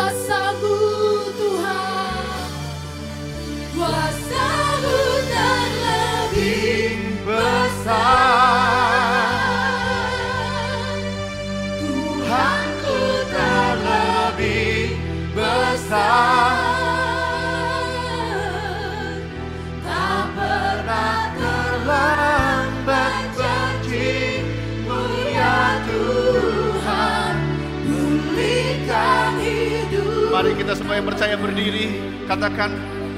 Kuasa-Mu Tuhan, kuasa-Mu terlebih besar. Tuhanku terlebih besar. Tak pernah terlambat janji-Mu ya Tuhan, pulihkan hidup. Mari kita semua yang percaya berdiri, katakan,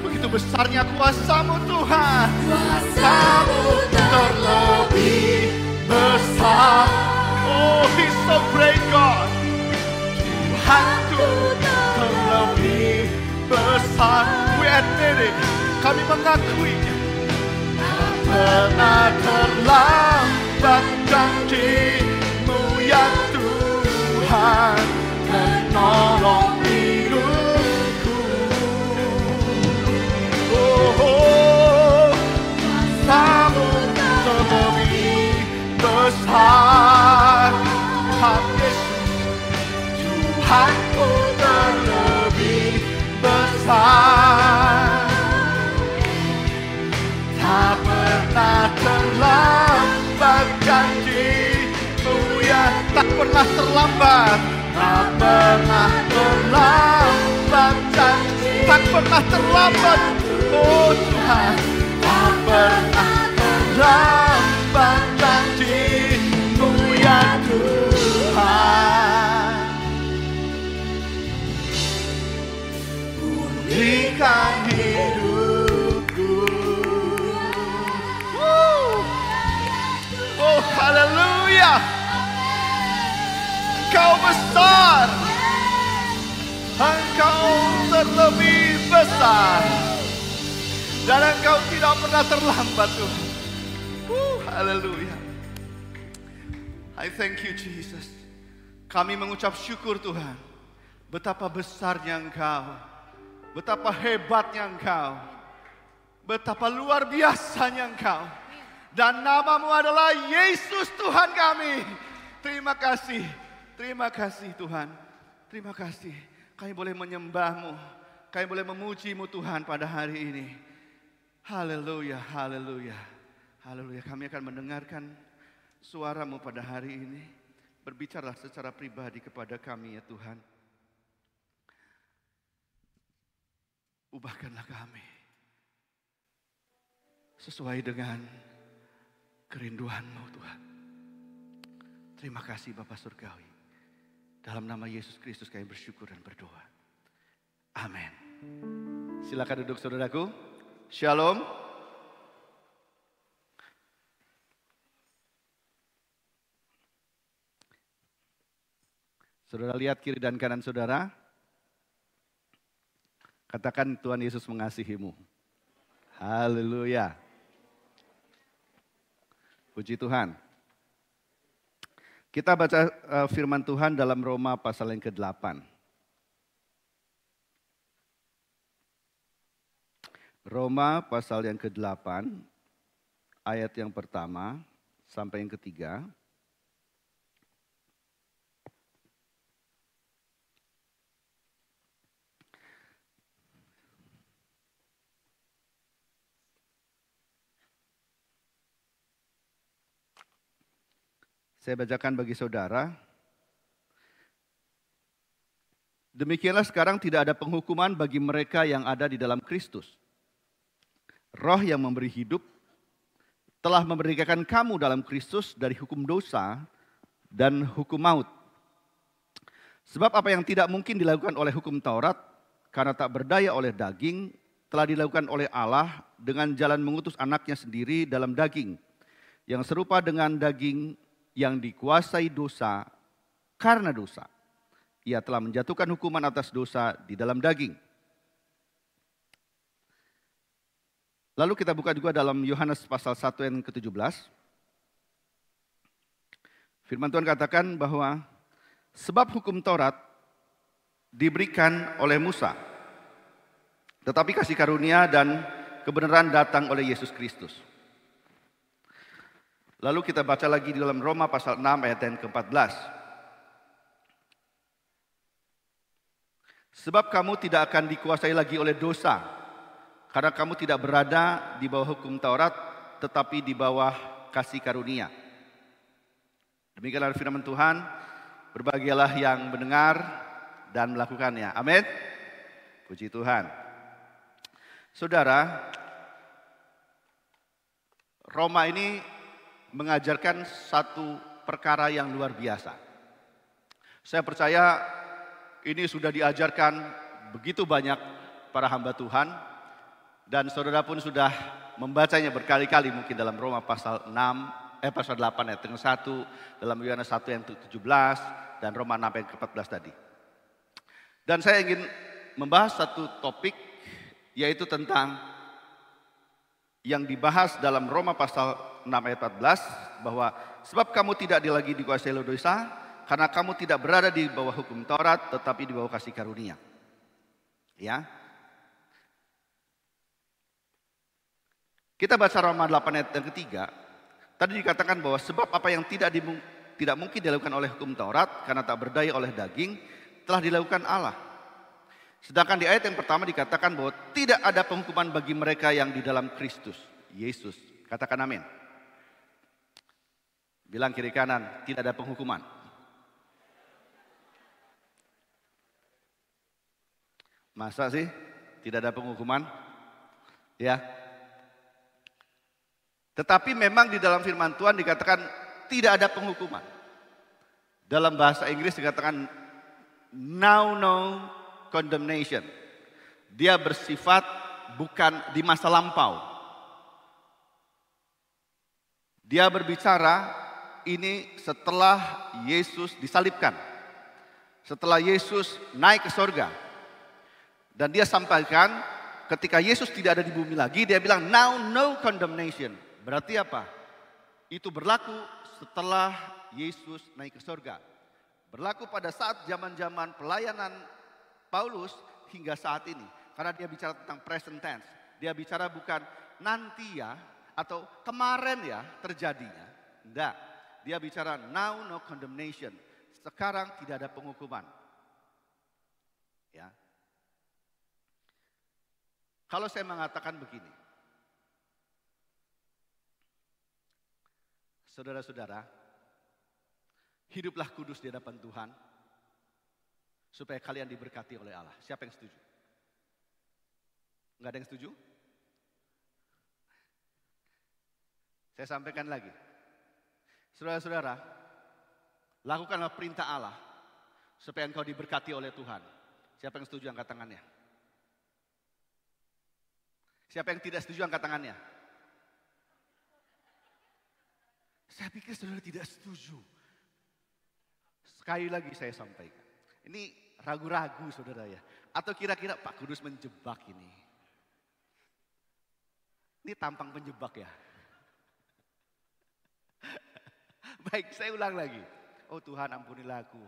begitu besarnya kuasa-Mu Tuhan. Kuasa-Mu terlebih Besar. Oh, He's so great God. Tuhanku terlebih besar. We admit it. Kami mengakuinya. Tak pernah terlambat janji-Mu ya Tuhan, menolong hidupku. Oh, kuasa-Mu terlebih besar. Tuhan Yesus, Tuhanku terlebih besar. Tak pernah terlambat janji-Mu ya, tak pernah terlambat. Tak pernah terlambat janji, tak pernah terlambat. Oh Tuhan, tak pernah terlambat janji-Mu ya Tuhan. Pulihkan hidupku. Oh haleluya. Engkau besar. Engkau terlebih besar. Dan Engkau tidak pernah terlambat Tuhan. Haleluya. I thank you Jesus. Kami mengucap syukur Tuhan. Betapa besarnya Engkau. Betapa hebatnya Engkau. Betapa luar biasanya Engkau. Dan nama-Mu adalah Yesus Tuhan kami. Terima kasih. Terima kasih Tuhan. Terima kasih. Kami boleh menyembah-Mu. Kami boleh memuji-Mu Tuhan pada hari ini. Haleluya, haleluya. Haleluya. Kami akan mendengarkan suara-Mu pada hari ini. Berbicaralah secara pribadi kepada kami ya Tuhan. Ubahkanlah kami sesuai dengan kerinduan-Mu Tuhan. Terima kasih Bapa Surgawi. Dalam nama Yesus Kristus kami bersyukur dan berdoa. Amin. Silakan duduk saudaraku. Shalom. Saudara lihat kiri dan kanan saudara. Katakan Tuhan Yesus mengasihimu. Haleluya. Puji Tuhan. Kita baca firman Tuhan dalam Roma pasal yang ke-8. Roma pasal yang ke-8, ayat yang pertama sampai yang ketiga. Saya bacakan bagi saudara. Demikianlah sekarang tidak ada penghukuman bagi mereka yang ada di dalam Kristus. Roh yang memberi hidup telah memerdekakan kamu dalam Kristus dari hukum dosa dan hukum maut. Sebab apa yang tidak mungkin dilakukan oleh hukum Taurat karena tak berdaya oleh daging telah dilakukan oleh Allah dengan jalan mengutus anaknya sendiri dalam daging yang serupa dengan daging yang dikuasai dosa karena dosa. Ia telah menjatuhkan hukuman atas dosa di dalam daging. Lalu kita buka juga dalam Yohanes pasal 1 ayat ke-17. Firman Tuhan katakan bahwa sebab hukum Taurat diberikan oleh Musa, tetapi kasih karunia dan kebenaran datang oleh Yesus Kristus. Lalu kita baca lagi di dalam Roma pasal 6 ayat yang ke-14. Sebab kamu tidak akan dikuasai lagi oleh dosa, karena kamu tidak berada di bawah hukum Taurat, tetapi di bawah kasih karunia. Demikianlah firman Tuhan, berbahagialah yang mendengar dan melakukannya. Amin. Puji Tuhan. Saudara, Roma ini mengajarkan satu perkara yang luar biasa. Saya percaya ini sudah diajarkan begitu banyak para hamba Tuhan, dan saudara pun sudah membacanya berkali-kali mungkin dalam Roma pasal 8 ayat 1, dalam Yohanes 1 yang 17, dan Roma 6 ayat ke-14 tadi. Dan saya ingin membahas satu topik, yaitu tentang yang dibahas dalam Roma pasal 6 ayat 14, bahwa sebab kamu tidak lagi dikuasai oleh dosa, karena kamu tidak berada di bawah hukum Taurat, tetapi di bawah kasih karunia. Ya. Kita baca Roma 8 ayat yang ketiga. Tadi dikatakan bahwa sebab apa yang tidak mungkin dilakukan oleh hukum Taurat, karena tak berdaya oleh daging, telah dilakukan Allah. Sedangkan di ayat yang pertama dikatakan bahwa tidak ada penghukuman bagi mereka yang di dalam Kristus Yesus. Katakan amin. Bilang kiri kanan, tidak ada penghukuman. Masa sih tidak ada penghukuman? Ya. Tetapi memang di dalam firman Tuhan dikatakan tidak ada penghukuman. Dalam bahasa Inggris dikatakan now no condemnation. Dia bersifat bukan di masa lampau. Dia berbicara ini setelah Yesus disalibkan. Setelah Yesus naik ke sorga. Dan dia sampaikan ketika Yesus tidak ada di bumi lagi, dia bilang now no condemnation. Berarti apa? Itu berlaku setelah Yesus naik ke sorga. Berlaku pada saat zaman-zaman pelayanan Paulus hingga saat ini. Karena dia bicara tentang present tense. Dia bicara bukan nanti ya atau kemarin ya terjadinya. Enggak. Dia bicara now no condemnation. Sekarang tidak ada penghukuman. Ya. Kalau saya mengatakan begini, saudara-saudara, hiduplah kudus di hadapan Tuhan, supaya kalian diberkati oleh Allah. Siapa yang setuju? Enggak ada yang setuju? Saya sampaikan lagi. Saudara-saudara, lakukanlah perintah Allah, supaya engkau diberkati oleh Tuhan. Siapa yang setuju angkat tangannya? Siapa yang tidak setuju angkat tangannya? Saya pikir saudara tidak setuju. Sekali lagi saya sampaikan. Ini ragu-ragu saudara ya. Atau kira-kira Pak Kudus menjebak ini. Ini tampang penjebak ya. Baik, saya ulang lagi. Oh Tuhan ampunilah aku.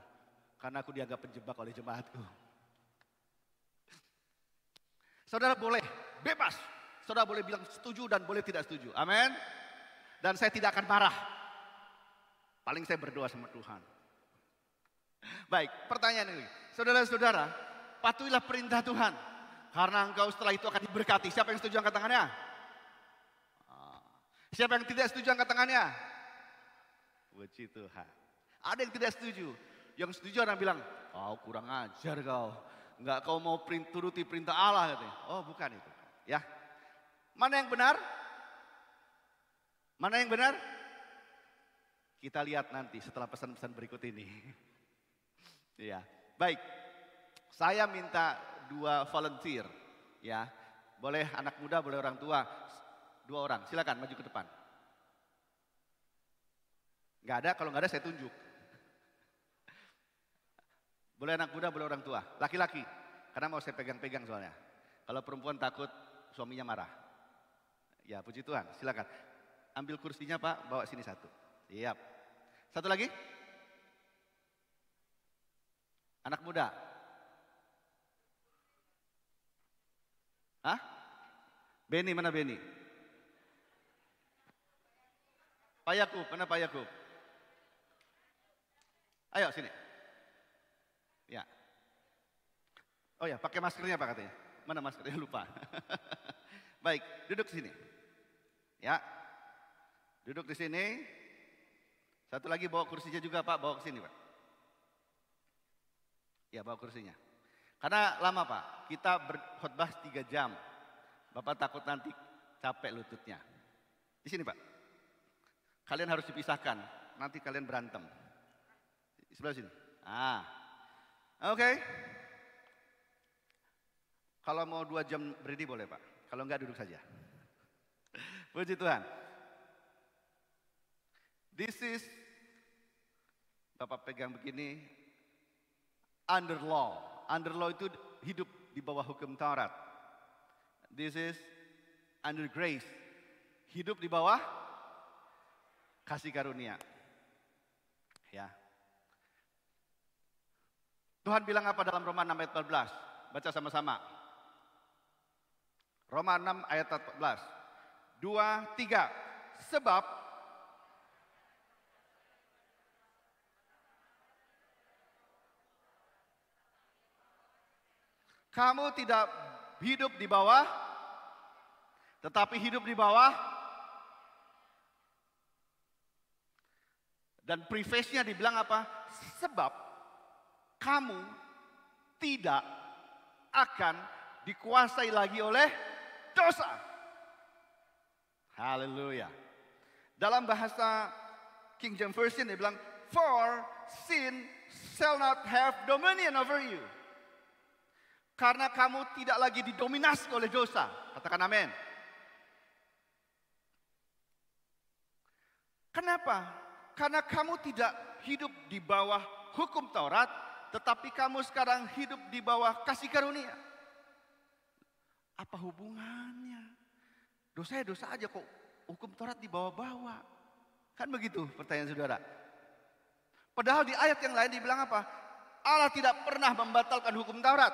Karena aku dianggap penjebak oleh jemaatku. Saudara boleh, bebas. Saudara boleh bilang setuju dan boleh tidak setuju. Amin. Dan saya tidak akan marah. Paling saya berdoa sama Tuhan. Baik, pertanyaan ini. Saudara-saudara, patuhilah perintah Tuhan. Karena engkau setelah itu akan diberkati. Siapa yang setuju angkat tangannya? Siapa yang tidak setuju angkat tangannya? Puji Tuhan. Ada yang tidak setuju. Yang setuju orang bilang, kau kurang ajar kau. Enggak kau mau turuti perintah Allah. Katanya. Oh bukan itu. Ya. Mana yang benar? Mana yang benar? Kita lihat nanti setelah pesan-pesan berikut ini. Ya, baik. Saya minta 2 volunteer, ya. Boleh anak muda, boleh orang tua. 2 orang, silakan maju ke depan. Gak ada, kalau gak ada saya tunjuk. Boleh anak muda, boleh orang tua. Laki-laki, karena mau saya pegang-pegang soalnya. Kalau perempuan takut suaminya marah. Ya, puji Tuhan, silakan. Ambil kursinya Pak, bawa sini 1. Siap. 1 lagi. Anak muda. Hah? Beni, mana Beni? Pak Yakub, mana Pak Yakub? Ayo sini. Ya. Oh ya, pakai maskernya Pak katanya. Mana maskernya? Lupa. Baik, duduk sini. Ya. Duduk di sini. Satu lagi bawa kursinya juga Pak, bawa ke sini Pak. Ya, bawa kursinya. Karena lama Pak, kita berkhotbah 3 jam. Bapak takut nanti capek lututnya. Di sini Pak. Kalian harus dipisahkan, nanti kalian berantem. Di sebelah sini. Oke. Kalau mau 2 jam berdiri boleh Pak. Kalau enggak duduk saja. Puji Tuhan. This is, Bapak pegang begini, under law. Under law itu hidup di bawah hukum Taurat. This is under grace. Hidup di bawah kasih karunia. Ya. Tuhan bilang apa dalam Roma 6 ayat 14? Baca sama-sama. Roma 6 ayat 14. 2, 3. Sebab kamu tidak hidup di bawah, tetapi hidup di bawah. Dan preface-nya dibilang apa? Sebab kamu tidak akan dikuasai lagi oleh dosa. Haleluya. Dalam bahasa King James Version dia bilang, for sin shall not have dominion over you. Karena kamu tidak lagi didominasi oleh dosa. Katakan amin. Kenapa? Karena kamu tidak hidup di bawah hukum Taurat, tetapi kamu sekarang hidup di bawah kasih karunia. Apa hubungannya? Dosa ya dosa aja kok, hukum Taurat dibawa-bawa. Kan begitu pertanyaan saudara. Padahal di ayat yang lain dibilang apa? Allah tidak pernah membatalkan hukum Taurat.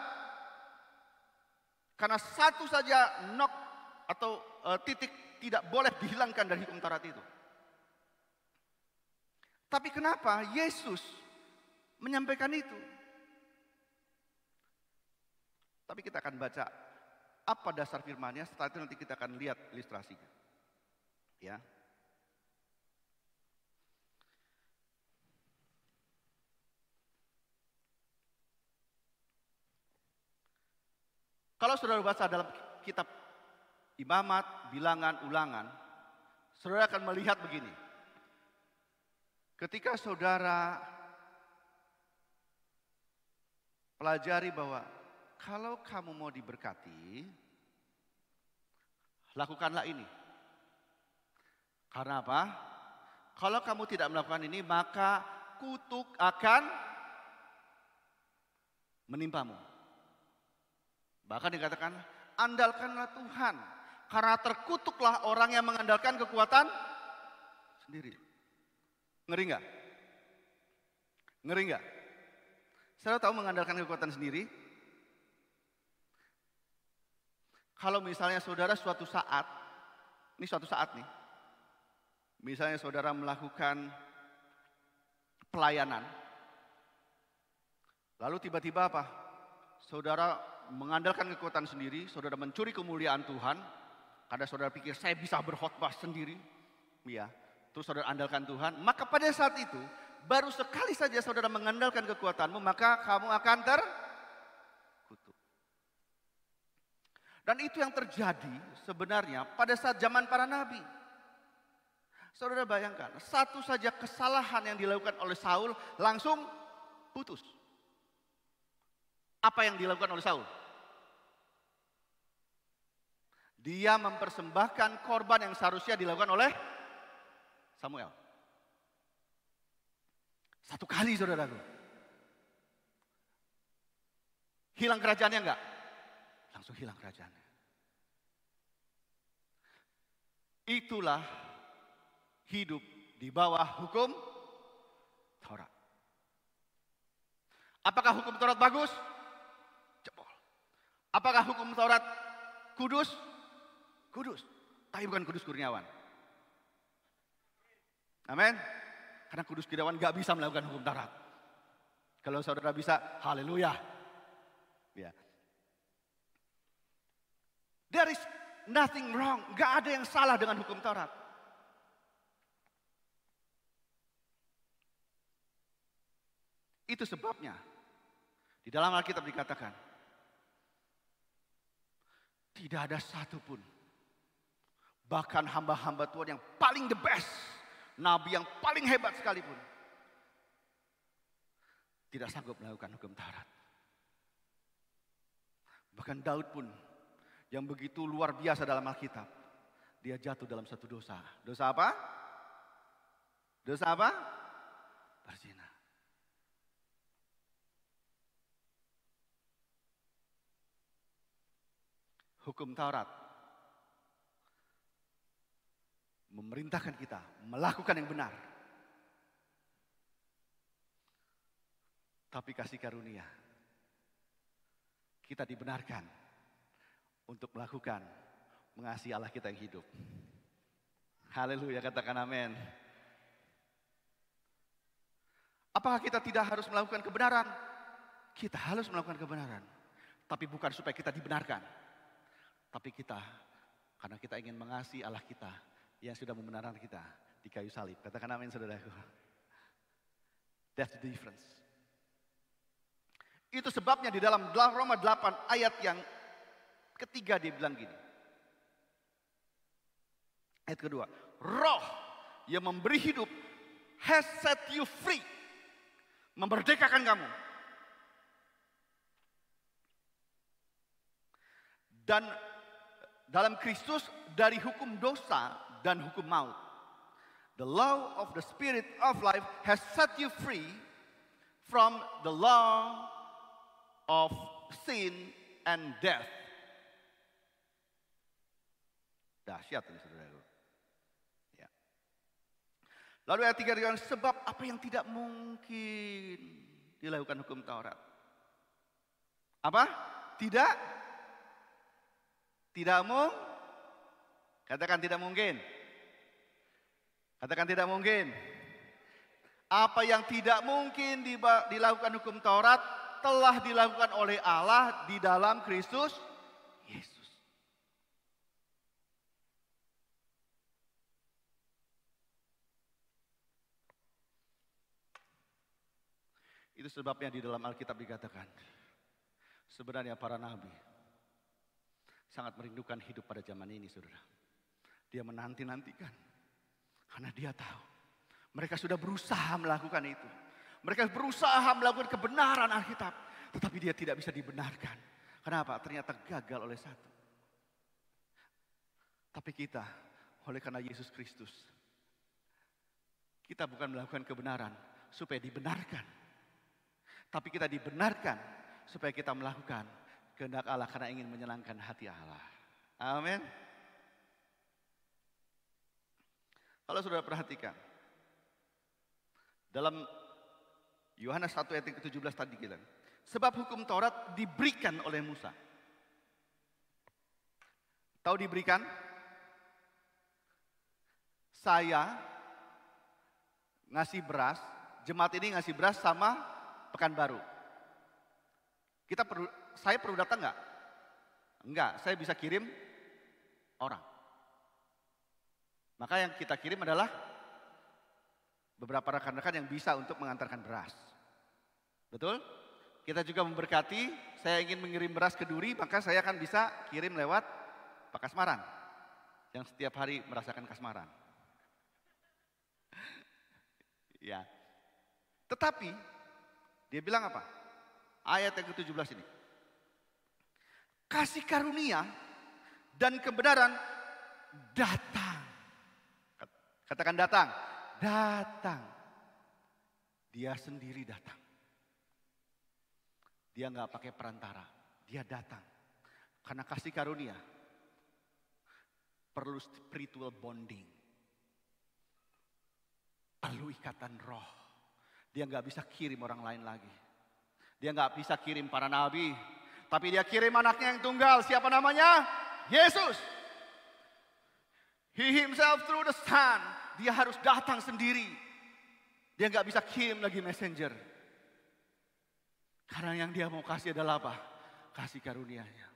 Karena satu saja nok atau titik tidak boleh dihilangkan dari hukum Taurat itu. Tapi kenapa Yesus menyampaikan itu? Tapi kita akan baca apa dasar firman-Nya, setelah itu nanti kita akan lihat ilustrasinya. Ya. Kalau saudara baca dalam kitab Imamat, Bilangan, Ulangan, saudara akan melihat begini. Ketika saudara pelajari bahwa kalau kamu mau diberkati, lakukanlah ini. Karena apa? Kalau kamu tidak melakukan ini, maka kutuk akan menimpamu. Bahkan dikatakan, andalkanlah Tuhan. Karena terkutuklah orang yang mengandalkan kekuatan sendiri. Ngeri nggak? Ngeri nggak? Saudara tahu mengandalkan kekuatan sendiri? Kalau misalnya saudara suatu saat nih, misalnya saudara melakukan pelayanan, lalu tiba-tiba apa? Saudara mengandalkan kekuatan sendiri, saudara mencuri kemuliaan Tuhan, karena saudara pikir saya bisa berkhotbah sendiri, ya. Terus saudara andalkan Tuhan, maka pada saat itu baru sekali saja saudara mengandalkan kekuatanmu, maka kamu akan terkutuk. Dan itu yang terjadi sebenarnya pada saat zaman para nabi. Saudara bayangkan, satu saja kesalahan yang dilakukan oleh Saul langsung putus. Apa yang dilakukan oleh Saul? Dia mempersembahkan korban yang seharusnya dilakukan oleh Samuel. Satu kali saudaraku. Hilang kerajaannya enggak? Langsung hilang kerajaannya. Itulah hidup di bawah hukum Taurat. Apakah hukum Taurat bagus? Jebol. Apakah hukum Taurat kudus? Kudus. Tapi bukan kudus kurniawan. Amin. Karena kudus kurniawan gak bisa melakukan hukum Taurat. Kalau saudara bisa, haleluya. Ya. There is nothing wrong. Gak ada yang salah dengan hukum Taurat. Itu sebabnya di dalam Alkitab dikatakan tidak ada satupun, bahkan hamba-hamba Tuhan yang paling the best, nabi yang paling hebat sekalipun, tidak sanggup melakukan hukum Taurat. Bahkan Daud pun yang begitu luar biasa dalam Alkitab, dia jatuh dalam satu dosa. Dosa apa? Dosa apa? Berzina. Hukum Taurat memerintahkan kita melakukan yang benar. Tapi kasih karunia, kita dibenarkan untuk melakukan mengasihi Allah kita yang hidup. Haleluya, katakan amin. Apakah kita tidak harus melakukan kebenaran? Kita harus melakukan kebenaran. Tapi bukan supaya kita dibenarkan. Tapi kita, karena kita ingin mengasihi Allah kita yang sudah membenarkan kita di kayu salib. Katakan amin, saudaraku. That's the difference. Itu sebabnya di dalam Roma 8 ayat yang ketiga dia bilang gini. Ayat kedua. Roh yang memberi hidup has set you free. Memerdekakan kamu. Dan dalam Kristus dari hukum dosa dan hukum maut. The law of the Spirit of life has set you free from the law of sin and death. Dahsyat ini saudara. Ya. Lalu ayat 3 dikatakan sebab apa yang tidak mungkin dilakukan hukum Taurat. Apa? Tidak mungkin. Katakan tidak mungkin. Katakan tidak mungkin. Apa yang tidak mungkin dilakukan hukum Taurat telah dilakukan oleh Allah di dalam Kristus Yesus. Itu sebabnya di dalam Alkitab dikatakan sebenarnya para nabi sangat merindukan hidup pada zaman ini, saudara. Dia menanti-nantikan. Karena dia tahu. Mereka sudah berusaha melakukan itu. Mereka berusaha melakukan kebenaran Alkitab. Tetapi dia tidak bisa dibenarkan. Kenapa? Ternyata gagal oleh satu. Tapi kita, oleh karena Yesus Kristus. Kita bukan melakukan kebenaran supaya dibenarkan. Tapi kita dibenarkan supaya kita melakukan kehendak Allah karena ingin menyenangkan hati Allah. Amin. Kalau saudara perhatikan. Dalam Yohanes 1 ayat ke-17 tadi bilang. Sebab hukum Taurat diberikan oleh Musa. Tahu diberikan? Saya ngasih beras. Jemaat ini ngasih beras sama Pekanbaru. Saya perlu datang enggak? Enggak, saya bisa kirim orang. Maka yang kita kirim adalah beberapa rekan-rekan yang bisa untuk mengantarkan beras. Betul? Kita juga memberkati, saya ingin mengirim beras ke Duri, maka saya akan bisa kirim lewat Pak Kasmaran. Yang setiap hari merasakan kasmaran. Ya. Tetapi, dia bilang apa? Ayat yang ke-17 ini. Kasih karunia dan kebenaran datang. Katakan datang. Datang. Dia sendiri datang. Dia nggak pakai perantara. Dia datang. Karena kasih karunia perlu spiritual bonding. Perlu ikatan roh. Dia nggak bisa kirim orang lain lagi. Dia nggak bisa kirim para nabi. Tapi dia kirim anaknya yang tunggal. Siapa namanya? Yesus. He himself through the Son. Dia harus datang sendiri. Dia nggak bisa kirim lagi messenger. Karena yang dia mau kasih adalah apa? Kasih karunia-Nya.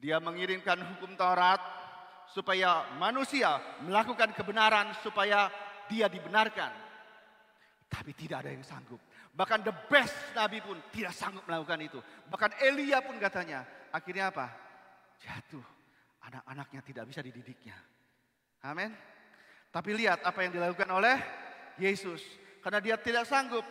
Dia mengirimkan hukum Taurat supaya manusia melakukan kebenaran, supaya dia dibenarkan. Tapi tidak ada yang sanggup. Bahkan the best nabi pun tidak sanggup melakukan itu. Bahkan Elia pun katanya, akhirnya apa? Jatuh. Anak-anaknya tidak bisa dididiknya. Amin. Tapi lihat apa yang dilakukan oleh Yesus. Karena dia tidak sanggup.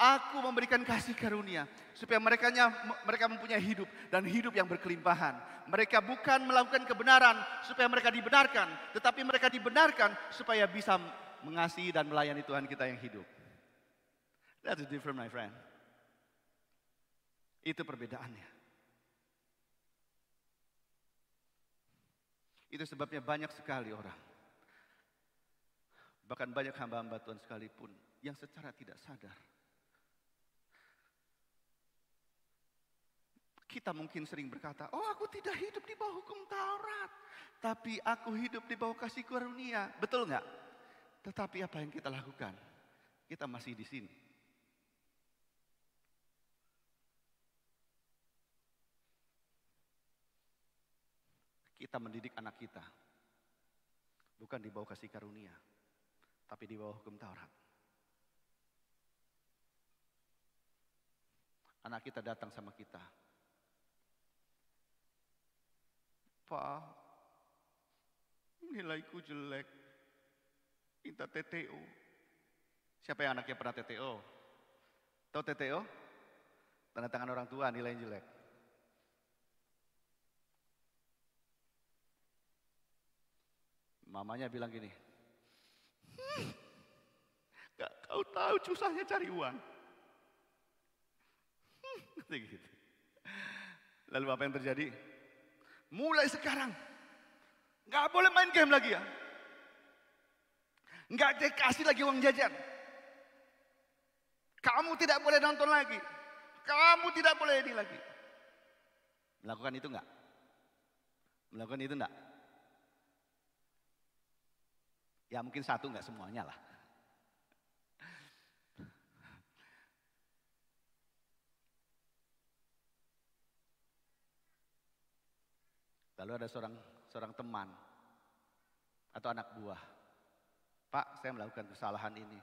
Aku memberikan kasih karunia supaya mereka mempunyai hidup dan hidup yang berkelimpahan. Mereka bukan melakukan kebenaran supaya mereka dibenarkan, tetapi mereka dibenarkan supaya bisa mengasihi dan melayani Tuhan kita yang hidup. That's different, my friend. Itu perbedaannya. Itu sebabnya banyak sekali orang, bahkan banyak hamba-hamba Tuhan sekalipun yang secara tidak sadar, kita mungkin sering berkata, oh aku tidak hidup di bawah hukum Taurat. Tapi aku hidup di bawah kasih karunia. Betul nggak? Tetapi apa yang kita lakukan? Kita masih di sini. Kita mendidik anak kita. Bukan di bawah kasih karunia. Tapi di bawah hukum Taurat. Anak kita datang sama kita. Pak, nilaiku jelek, minta TTO. Siapa yang anaknya pernah TTO? Tahu TTO? Tanda tangan orang tua, nilainya jelek. Mamanya bilang gini, gak kau tahu susahnya cari uang. Gitu. Lalu apa yang terjadi? Mulai sekarang, nggak boleh main game lagi ya. Nggak dikasih lagi uang jajan. Kamu tidak boleh nonton lagi. Kamu tidak boleh ini lagi. Melakukan itu nggak? Melakukan itu nggak? Ya mungkin satu, nggak semuanya lah. Lalu ada seorang teman atau anak buah. Pak, saya melakukan kesalahan ini.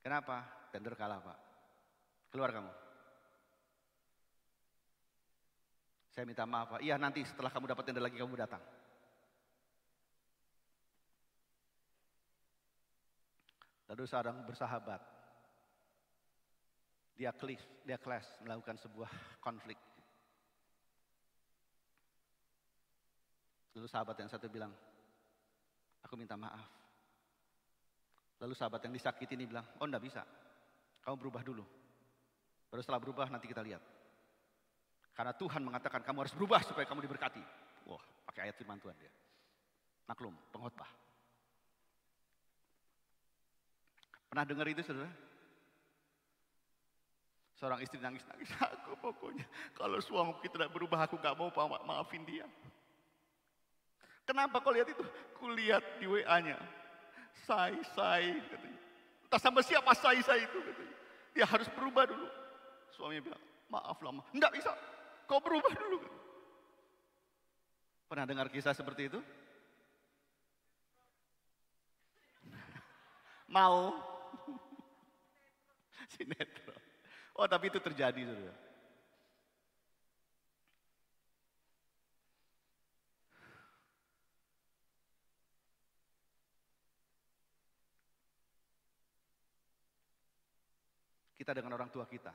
Kenapa? Tender kalah, Pak. Keluar kamu. Saya minta maaf, Pak. Iya, nanti setelah kamu dapat tender lagi kamu datang. Lalu seorang bersahabat. Dia clash melakukan sebuah konflik. Lalu sahabat yang satu bilang, aku minta maaf. Lalu sahabat yang disakiti ini bilang, oh enggak bisa, kamu berubah dulu. Baru setelah berubah nanti kita lihat. Karena Tuhan mengatakan kamu harus berubah supaya kamu diberkati. Wah, pakai ayat firman Tuhan dia. Maklum, pengkhotbah. Pernah dengar itu saudara? Seorang istri nangis-nangis, aku pokoknya kalau suamiku tidak berubah aku gak mau maafin dia. Kenapa kau lihat itu? Kulihat di WA-nya. Say, katanya. Entah sama siapa say itu katanya. Dia harus berubah dulu. Suaminya bilang, maaf lama. Enggak bisa, kau berubah dulu. Pernah dengar kisah seperti itu? Mau? Sinetron. Oh tapi itu terjadi saudara. Kita dengan orang tua kita.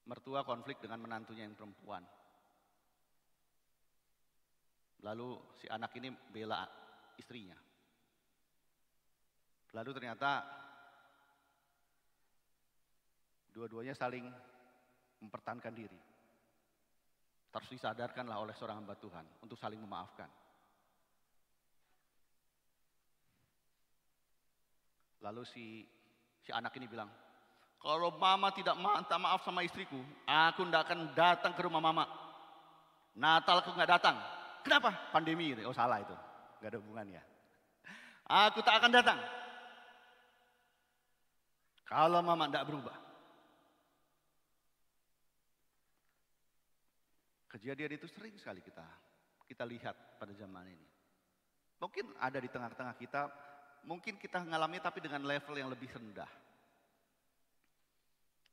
Mertua konflik dengan menantunya yang perempuan. Lalu si anak ini bela istrinya. Lalu ternyata dua-duanya saling mempertahankan diri. Terus disadarkanlah oleh seorang hamba Tuhan untuk saling memaafkan. Lalu si anak ini bilang, kalau mama tidak minta maaf sama istriku, aku tidak akan datang ke rumah mama. Natal aku nggak datang. Kenapa? Pandemi. Oh salah itu, nggak ada hubungannya. Aku tak akan datang. Kalau mama tidak berubah. Kejadian itu sering sekali kita lihat pada zaman ini. Mungkin ada di tengah-tengah kita, mungkin kita mengalami tapi dengan level yang lebih rendah.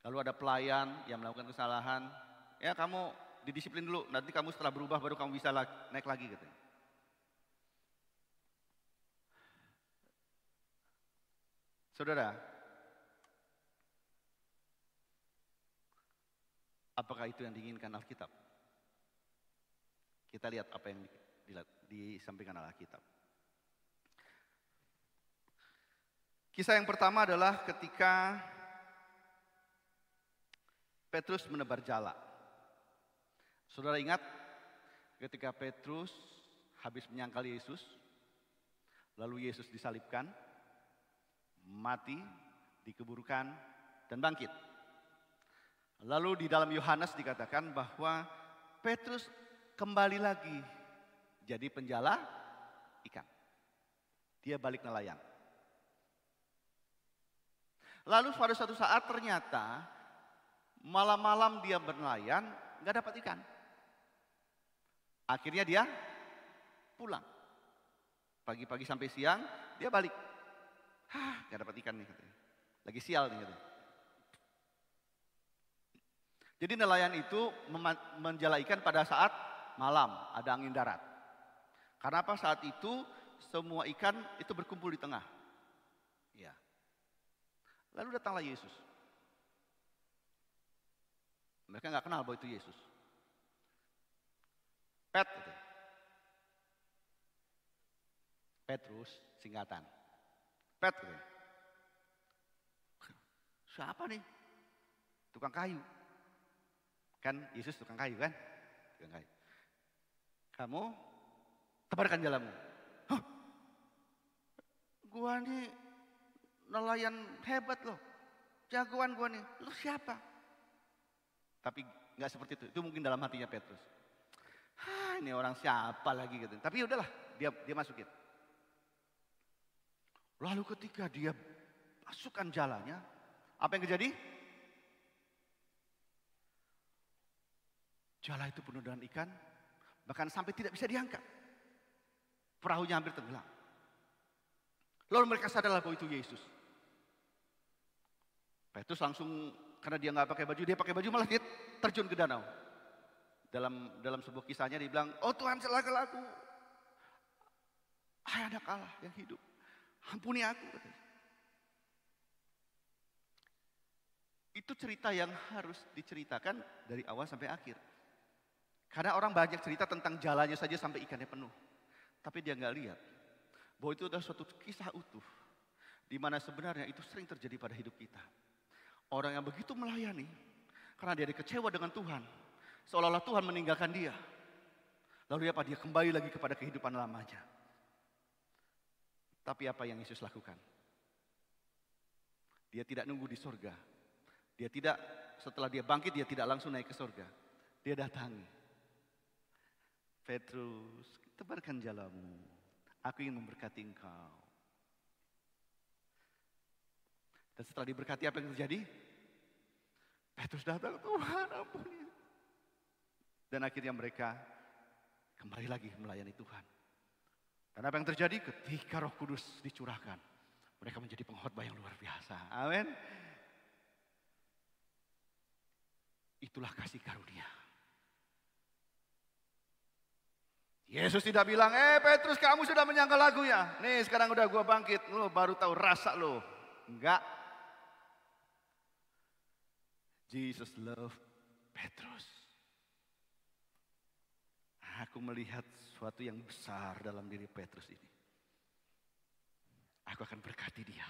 Lalu ada pelayan yang melakukan kesalahan, ya kamu didisiplin dulu, nanti kamu setelah berubah baru kamu bisa naik lagi katanya. Saudara, apakah itu yang diinginkan Alkitab? Kita lihat apa yang disampaikan Alkitab. Kisah yang pertama adalah ketika Petrus menebar jala. Saudara ingat ketika Petrus habis menyangkal Yesus, lalu Yesus disalibkan, mati, dikuburkan, dan bangkit. Lalu di dalam Yohanes dikatakan bahwa Petrus kembali lagi jadi penjala ikan. Dia balik nelayan. Lalu pada suatu saat ternyata malam-malam dia bernelayan nggak dapat ikan. Akhirnya dia pulang. Pagi-pagi sampai siang dia balik. Nggak dapat ikan nih katanya. Lagi sial nih katanya. Jadi nelayan itu menjala ikan pada saat malam, ada angin darat. Karena apa? Saat itu semua ikan itu berkumpul di tengah. Ya. Lalu datanglah Yesus. Mereka nggak kenal bahwa itu Yesus. Petrus singkatan. Petrus. Siapa nih? Tukang kayu. Kan Yesus tukang kayu kan? Tukang kayu. Kamu tebarkan jalamu. Hah? Gua nih nelayan hebat loh. Jagoan gua nih. Lu siapa? Tapi nggak seperti itu. Itu mungkin dalam hatinya Petrus. Ini orang siapa lagi gitu. Tapi udahlah, dia masukin. Lalu ketika dia masukkan jalannya, apa yang terjadi? Jala itu penuh dengan ikan, bahkan sampai tidak bisa diangkat. Perahunya hampir tenggelam. Lalu mereka sadarlah bahwa itu Yesus. Petrus langsung, karena dia nggak pakai baju, dia pakai baju malah dia terjun ke danau. Dalam sebuah kisahnya dia bilang, oh Tuhan celakalah aku. Hai anak Allah yang hidup, ampuni aku. Itu cerita yang harus diceritakan dari awal sampai akhir. Karena orang banyak cerita tentang jalannya saja sampai ikannya penuh. Tapi dia nggak lihat bahwa itu adalah suatu kisah utuh. Di mana sebenarnya itu sering terjadi pada hidup kita. Orang yang begitu melayani, karena dia kecewa dengan Tuhan. Seolah-olah Tuhan meninggalkan dia. Lalu apa? Dia kembali lagi kepada kehidupan lamanya. Tapi apa yang Yesus lakukan? Dia tidak nunggu di surga. Dia tidak, setelah dia bangkit, dia tidak langsung naik ke surga. Dia datangi. Petrus, tebarkan jalamu. Aku ingin memberkati engkau. Dan setelah diberkati, apa yang terjadi? Petrus datang, Tuhan ampuni. Dan akhirnya mereka kembali lagi melayani Tuhan. Dan apa yang terjadi? Ketika Roh Kudus dicurahkan, mereka menjadi pengkhotbah yang luar biasa. Amin. Itulah kasih karunia. Yesus tidak bilang, Petrus kamu sudah menyangkal lagunya. Nih sekarang udah gua bangkit, lo baru tahu rasa lo. Enggak. Jesus love Petrus. Aku melihat sesuatu yang besar dalam diri Petrus ini. Aku akan berkati dia.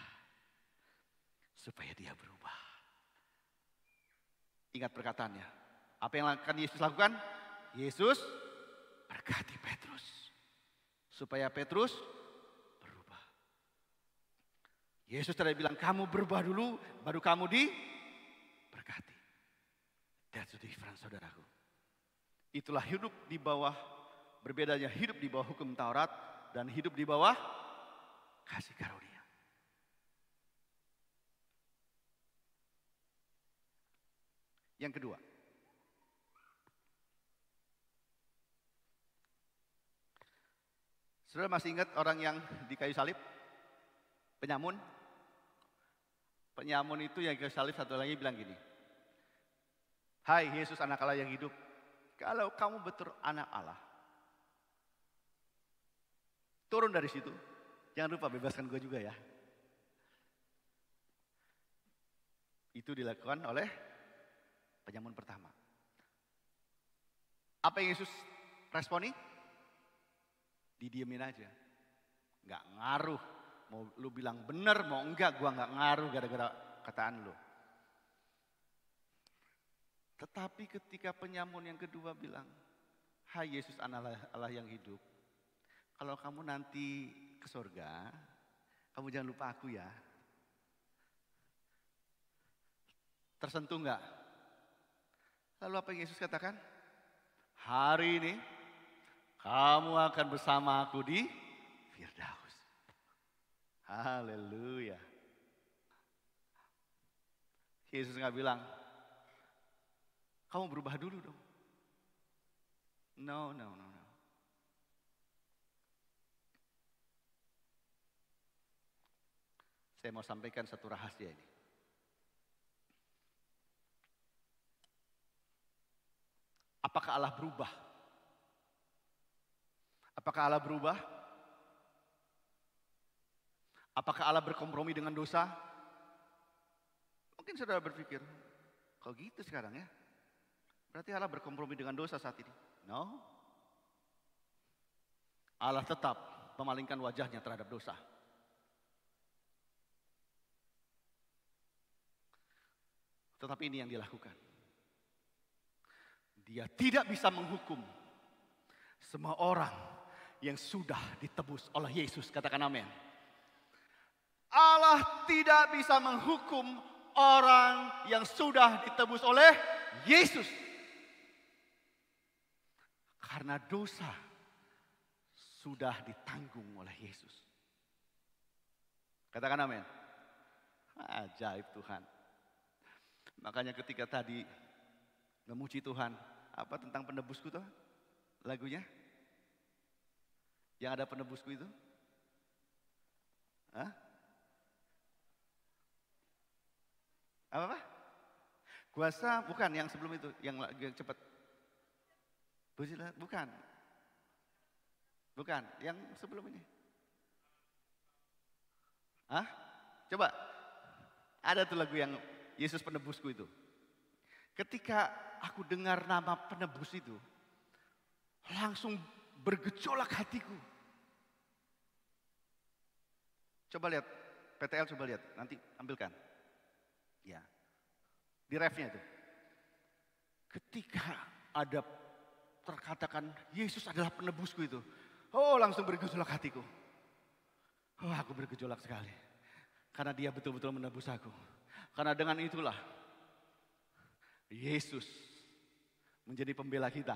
Supaya dia berubah. Ingat perkataannya. Apa yang akan Yesus lakukan? Yesus berkati Petrus. Supaya Petrus berubah. Yesus tidak bilang kamu berubah dulu. Baru kamu diberkati. That's the difference saudaraku. Itulah hidup di bawah, berbedanya hidup di bawah hukum Taurat dan hidup di bawah kasih karunia. Yang kedua, Saudara masih ingat orang yang di kayu salib? Penyamun? Penyamun itu yang di kayu salib satu lagi bilang gini. Hai Yesus anak Allah yang hidup. Kalau kamu betul anak Allah. Turun dari situ. Jangan lupa bebaskan gue juga ya. Itu dilakukan oleh penyamun pertama. Apa yang Yesus responi? Didiemin aja. Nggak ngaruh. Mau lu bilang benar, mau enggak, gua nggak ngaruh gara-gara kataan lu. Tetapi ketika penyamun yang kedua bilang, hai Yesus anak Allah yang hidup. Kalau kamu nanti ke surga, kamu jangan lupa aku ya. Tersentuh nggak? Lalu apa yang Yesus katakan? Hari ini kamu akan bersama aku di Firdaus. Haleluya. Yesus nggak bilang, kamu berubah dulu dong. No. Saya mau sampaikan satu rahasia ini. Apakah Allah berubah? Apakah Allah berubah? Apakah Allah berkompromi dengan dosa? Mungkin saudara berpikir, kok gitu sekarang ya? Berarti Allah berkompromi dengan dosa saat ini? No. Allah tetap memalingkan wajahnya terhadap dosa. Tetapi ini yang dilakukan. Dia tidak bisa menghukum semua orang yang sudah ditebus oleh Yesus. Katakan amin. Allah tidak bisa menghukum orang yang sudah ditebus oleh Yesus. Karena dosa sudah ditanggung oleh Yesus. Katakan amin. Ajaib Tuhan. Makanya ketika tadi memuji Tuhan, apa tentang penebusku tuh lagunya? Yang ada penebusku itu? Hah? Apa? Kuasa bukan yang sebelum itu, yang cepat. Bukan. Bukan, yang sebelum ini. Hah? Coba. Ada tuh lagu yang Yesus penebusku itu. Ketika aku dengar nama penebus itu, langsung bergejolak hatiku. Coba lihat, PTL coba lihat, nanti ambilkan. Ya, di refnya itu. Ketika ada terkatakan Yesus adalah penebusku itu, oh langsung bergejolak hatiku. Oh aku bergejolak sekali. Karena dia betul-betul menebus aku. Karena dengan itulah Yesus menjadi pembela kita.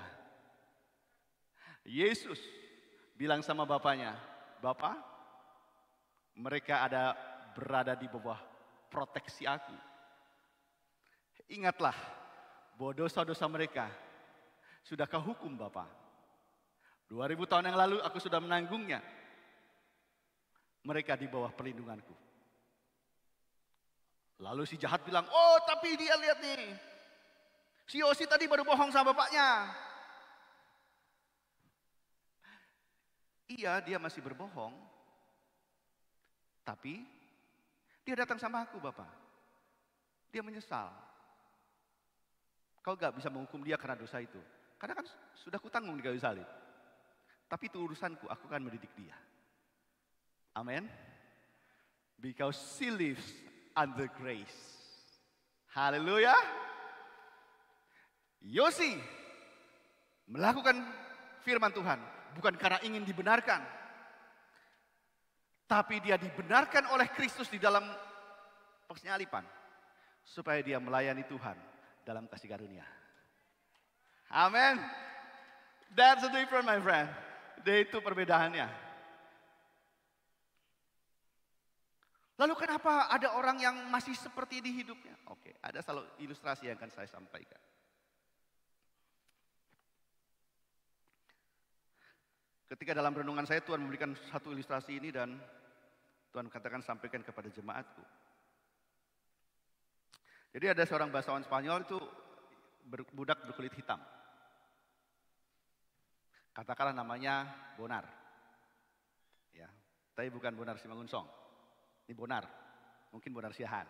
Yesus bilang sama bapaknya, Bapa, mereka berada di bawah proteksi aku. Ingatlah bahwa dosa-dosa mereka sudah kau hukum Bapa. 2000 tahun yang lalu aku sudah menanggungnya. Mereka di bawah perlindunganku. Lalu si jahat bilang, oh tapi dia lihat nih. Si Yosi tadi baru bohong sama bapaknya. Iya dia masih berbohong. Tapi dia datang sama aku Bapak. Dia menyesal. Kau gak bisa menghukum dia karena dosa itu. Karena kan sudah kutanggung di kayu salib. Tapi itu urusanku, aku akan mendidik dia. Amin. Because she lives under grace. Haleluya. Yosi melakukan firman Tuhan bukan karena ingin dibenarkan. Tapi dia dibenarkan oleh Kristus di dalam persalipan. Supaya dia melayani Tuhan dalam kasih karunia. Amin. That's the difference my friend. Itu perbedaannya. Lalu kenapa ada orang yang masih seperti di hidupnya? Oke, ada selalu ilustrasi yang akan saya sampaikan. Ketika dalam renungan saya Tuhan memberikan satu ilustrasi ini dan Tuhan katakan sampaikan kepada jemaatku. Jadi ada seorang bangsawan Spanyol itu budak berkulit hitam. Katakanlah namanya Bonar. Ya, tapi bukan Bonar Simangunsong. Ini Bonar. Mungkin Bonar Siahaan.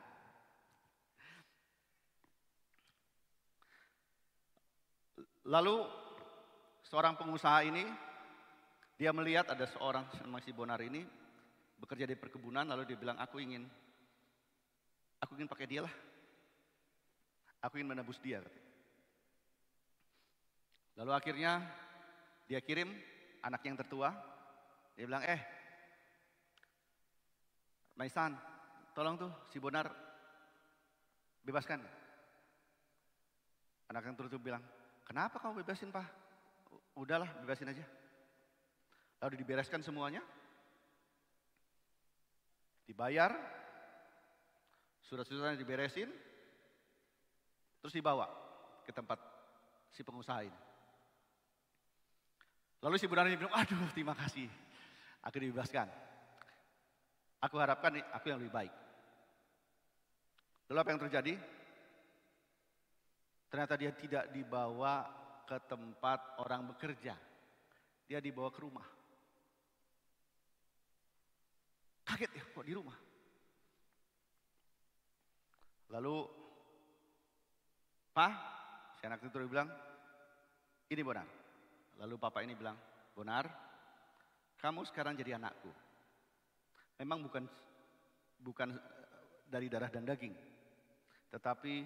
Lalu seorang pengusaha ini, dia melihat ada seorang nama si Bonar ini bekerja di perkebunan, lalu dia bilang, aku ingin pakai dia lah. Aku ingin menebus dia. Lalu akhirnya dia kirim anak yang tertua, dia bilang, Maisan, tolong tuh si Bonar bebaskan. Anak yang tertua bilang, kenapa kamu bebasin, Pak? Udahlah, bebasin aja. Lalu dibereskan semuanya. Dibayar. Surat-suratnya diberesin. Terus dibawa ke tempat si pengusaha ini. Lalu si Bonar ini bilang, aduh terima kasih. Aku dibebaskan. Aku harapkan aku yang lebih baik. Lalu apa yang terjadi? Ternyata dia tidak dibawa ke tempat orang bekerja. Dia dibawa ke rumah. Kaget ya, kok di rumah? Lalu, Pak, si anak itu bilang, ini Bonar. Lalu Bapak ini bilang, Bonar, kamu sekarang jadi anakku. Memang bukan dari darah dan daging. Tetapi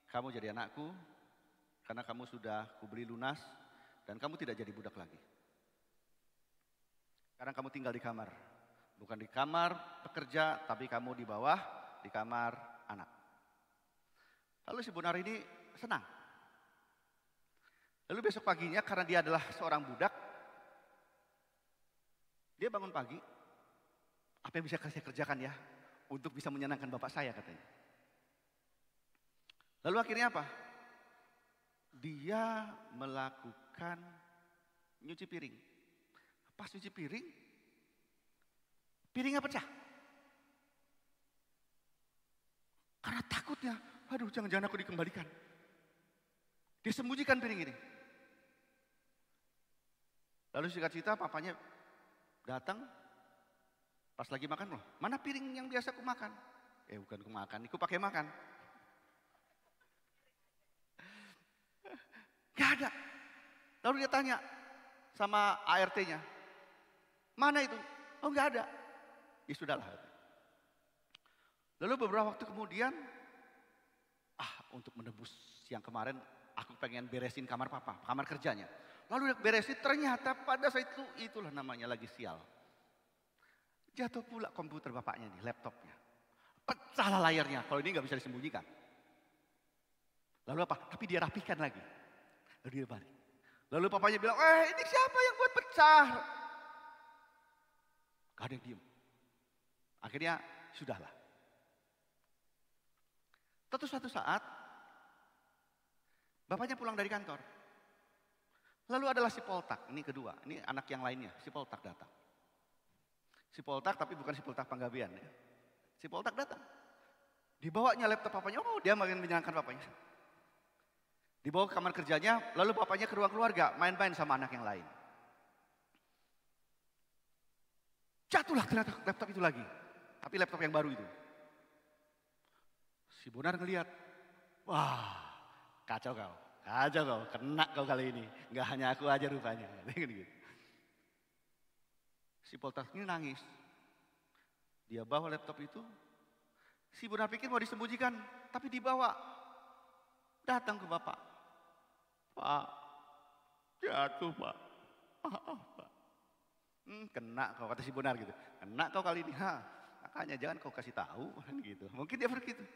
kamu jadi anakku karena kamu sudah kubeli lunas dan kamu tidak jadi budak lagi. Sekarang kamu tinggal di kamar. Bukan di kamar pekerja, tapi kamu di bawah, di kamar anak. Lalu si Bonar ini senang. Lalu besok paginya karena dia adalah seorang budak, dia bangun pagi, apa yang bisa saya kerjakan ya untuk bisa menyenangkan bapak saya katanya. Lalu akhirnya apa? Dia melakukan nyuci piring. Pas nyuci piring, piringnya pecah. Karena takutnya, aduh jangan-jangan aku dikembalikan. Dia sembunyikan piring ini. Lalu singkat cerita papanya datang, pas lagi makan, loh mana piring yang biasa aku makan? Bukan aku makan, aku pakai makan. Gak ada. Lalu dia tanya sama ART-nya, mana itu? Oh gak ada. Ya sudahlah. Lalu beberapa waktu kemudian, untuk menebus yang kemarin, aku pengen beresin kamar papa, kamar kerjanya. Lalu beresin, ternyata pada saat itu, itulah namanya lagi sial. Jatuh pula komputer bapaknya nih, laptopnya. Pecahlah layarnya, kalau ini gak bisa disembunyikan. Lalu apa? Tapi dia rapikan lagi. Lalu dia balik. Lalu papanya bilang, ini siapa yang buat pecah? Gak ada yang diem. Akhirnya, sudahlah. Suatu saat, bapaknya pulang dari kantor. Lalu adalah si Poltak, ini kedua, ini anak yang lainnya, si Poltak datang. Si Poltak tapi bukan si Poltak Panggabean ya. Si Poltak datang. Dibawanya laptop papanya, dia makin menyenangkan papanya. Dibawa ke kamar kerjanya, lalu bapaknya ke ruang keluarga, main-main sama anak yang lain. Jatuhlah ternyata laptop itu lagi, tapi laptop yang baru itu. Si Bonar ngelihat, wah kacau kau, kena kau kali ini. Nggak hanya aku aja rupanya. Si Poltak ini nangis. Dia bawa laptop itu, si Bonar pikir mau disembunyikan, tapi dibawa. Datang ke bapak. Pak, jatuh pak. Pak. Kena kau, kata si Bonar gitu. Kena kau kali ini, makanya jangan kau kasih tahu. Gitu. Mungkin dia begitu.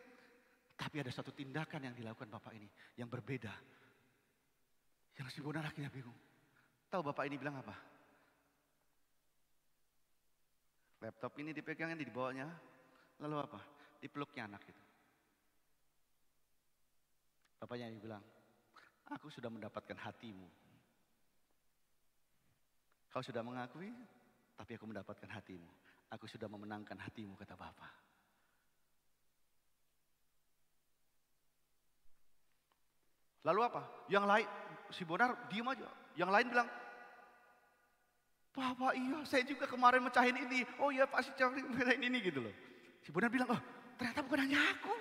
Tapi ada satu tindakan yang dilakukan bapak ini yang berbeda. Yang si Bonar akhirnya bingung. Tahu bapak ini bilang apa? Laptop ini dipegangnya, dibawanya. Lalu apa? Dipeluknya anak itu. Bapaknya ini bilang, aku sudah mendapatkan hatimu. Kau sudah mengakui, tapi aku mendapatkan hatimu. Aku sudah memenangkan hatimu, kata Bapa. Lalu apa? Yang lain, si Bonar diem aja. Yang lain bilang, Bapak iya, saya juga kemarin mecahin ini. Oh iya pasti mecahin ini gitu loh. Si Bonar bilang, oh ternyata bukan hanya aku.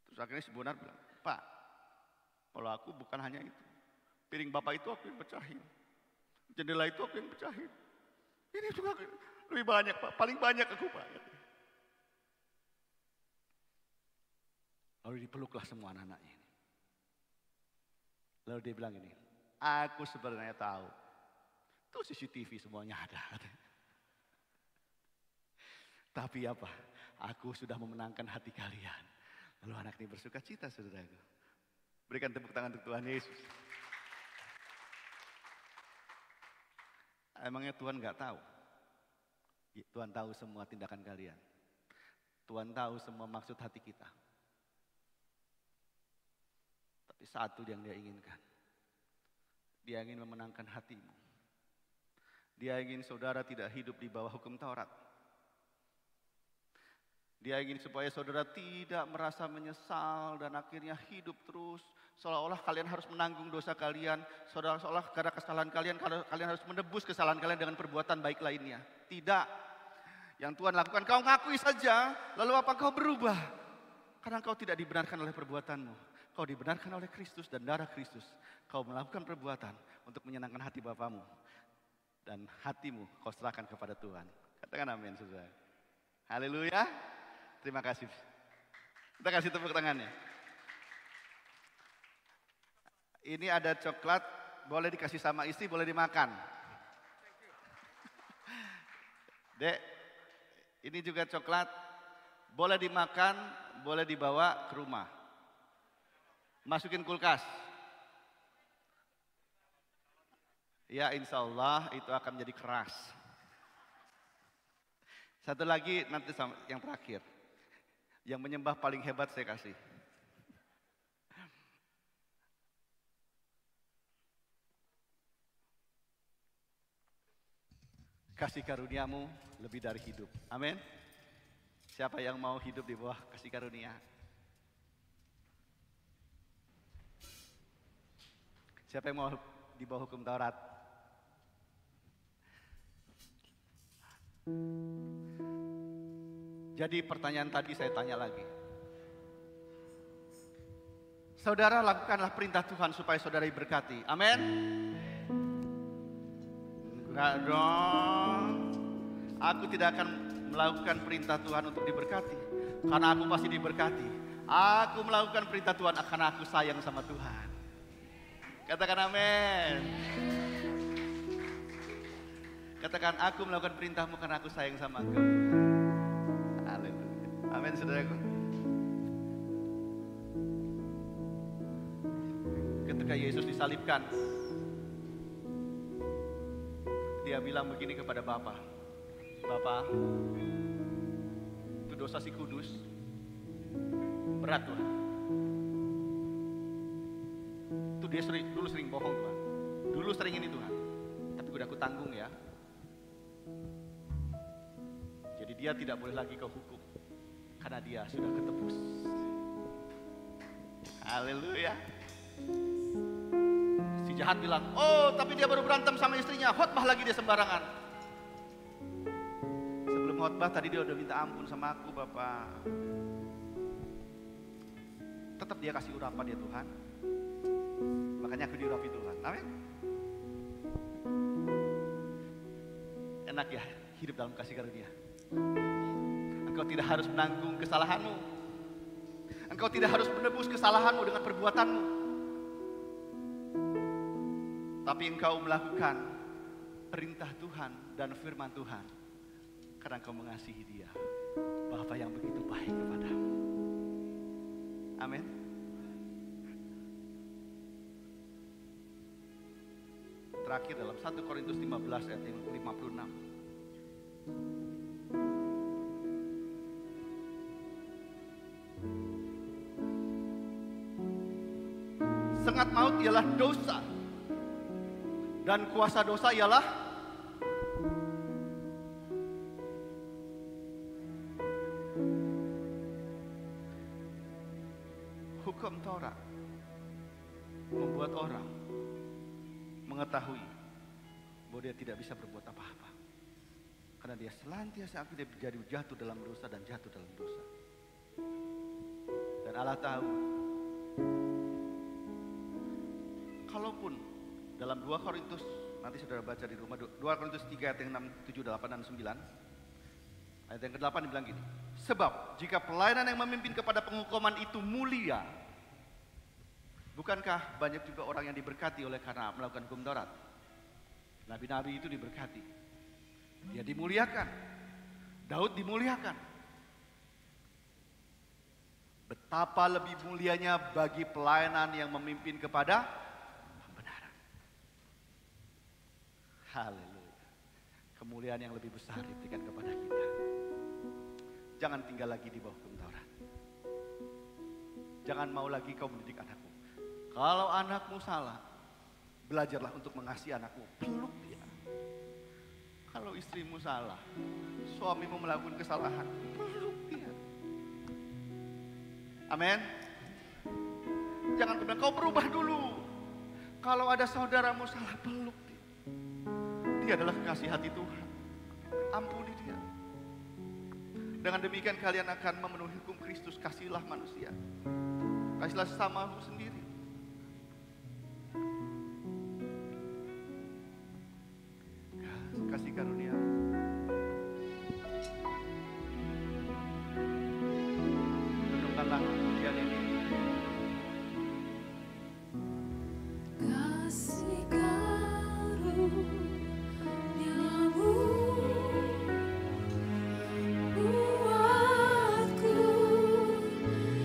Terus akhirnya si Bonar bilang, Pak, kalau aku bukan hanya itu. Piring Bapak itu aku yang pecahin. Jendela itu aku yang pecahin. Ini juga lebih banyak Pak, paling banyak aku Pak. Lalu dipeluklah semua anak-anaknya ini. Lalu dia bilang ini, aku sebenarnya tahu. Tuh CCTV semuanya ada. Tapi apa? Aku sudah memenangkan hati kalian. Lalu anak ini bersuka cita, saudaraku. Berikan tepuk tangan untuk Tuhan Yesus. Emangnya Tuhan nggak tahu? Tuhan tahu semua tindakan kalian. Tuhan tahu semua maksud hati kita. Tapi satu yang dia inginkan. Dia ingin memenangkan hatimu. Dia ingin saudara tidak hidup di bawah hukum Taurat. Dia ingin supaya saudara tidak merasa menyesal dan akhirnya hidup terus. Seolah-olah kalian harus menanggung dosa kalian. Seolah-olah karena kesalahan kalian harus menebus kesalahan kalian dengan perbuatan baik lainnya. Tidak. Yang Tuhan lakukan, kau ngakui saja. Lalu apa kau berubah? Karena kau tidak dibenarkan oleh perbuatanmu. Kau dibenarkan oleh Kristus dan darah Kristus. Kau melakukan perbuatan untuk menyenangkan hati Bapamu. Dan hatimu kau serahkan kepada Tuhan. Katakan amin, saudara. Haleluya. Terima kasih. Kita kasih tepuk tangannya. Ini ada coklat, boleh dikasih sama istri, boleh dimakan. Dek, ini juga coklat, boleh dimakan, boleh dibawa ke rumah. Masukin kulkas. Ya insya Allah itu akan menjadi keras. Satu lagi nanti yang terakhir. Yang menyembah paling hebat saya kasih. Kasih karuniamu lebih dari hidup. Amin. Siapa yang mau hidup di bawah kasih karunia? Siapa yang mau di bawah hukum Taurat? Jadi pertanyaan tadi saya tanya lagi. Saudara lakukanlah perintah Tuhan supaya saudara diberkati. Amin. Enggak dong. Aku tidak akan melakukan perintah Tuhan untuk diberkati. Karena aku pasti diberkati. Aku melakukan perintah Tuhan karena aku sayang sama Tuhan. Katakan amin. Katakan aku melakukan perintahmu karena aku sayang sama engkau. Haleluya. Amin saudaraku. Ketika Yesus disalibkan, dia bilang begini kepada Bapa. Bapa, itu dosa si kudus berat Tuhan. Itu dia dulu sering bohong Tuhan. Dulu sering ini Tuhan. Tapi udah aku tanggung ya. Jadi dia tidak boleh lagi kau hukum. Karena dia sudah ketebus. Haleluya. Si jahat bilang, oh tapi dia baru berantem sama istrinya. Khotbah lagi dia sembarangan. Sebelum khotbah tadi dia udah minta ampun sama aku Bapak. Tetap dia kasih urapan ya Tuhan. Makanya aku diurapi Tuhan. Amin. Enak ya hidup dalam kasih karunia. Engkau tidak harus menanggung kesalahanmu. Engkau tidak harus menebus kesalahanmu dengan perbuatanmu. Tapi engkau melakukan perintah Tuhan dan firman Tuhan. Karena engkau mengasihi dia. Bapa yang begitu baik kepadamu. Amin. Terakhir dalam 1 Korintus 15 ayat 56. sengat maut ialah dosa. Dan kuasa dosa ialah hukum Taurat. Membuat orang mengetahui bahwa dia tidak bisa berbuat apa-apa. Karena dia senantiasa akhirnya menjadi jatuh dalam dosa dan jatuh dalam dosa. Dan Allah tahu, kalaupun dalam 2 Korintus, nanti saudara baca di rumah, 2 Korintus 3 ayat yang 6, 7, 8, dan 9. Ayat yang ke-8 dibilang gini, sebab jika pelayanan yang memimpin kepada penghukuman itu mulia, bukankah banyak juga orang yang diberkati oleh karena melakukan hukum Taurat? Nabi-nabi itu diberkati. Dia dimuliakan. Daud dimuliakan. Betapa lebih mulianya bagi pelayanan yang memimpin kepada pembenaran. Haleluya. Kemuliaan yang lebih besar diberikan kepada kita. Jangan tinggal lagi di bawah hukum Taurat. Jangan mau lagi kau mendidik anakmu. Kalau anakmu salah, belajarlah untuk mengasihi anakmu. Peluk dia. Kalau istrimu salah, suamimu melakukan kesalahan, peluk dia. Amin. Jangan bilang kau berubah dulu. Kalau ada saudaramu salah, peluk dia. Dia adalah kekasih hati Tuhan. Ampuni dia. Dengan demikian kalian akan memenuhi hukum Kristus. Kasihilah manusia. Kasihilah sesamamu sendiri. Kasih karunia. Renungkanlah pujian ini. Kasih karuniamu buatku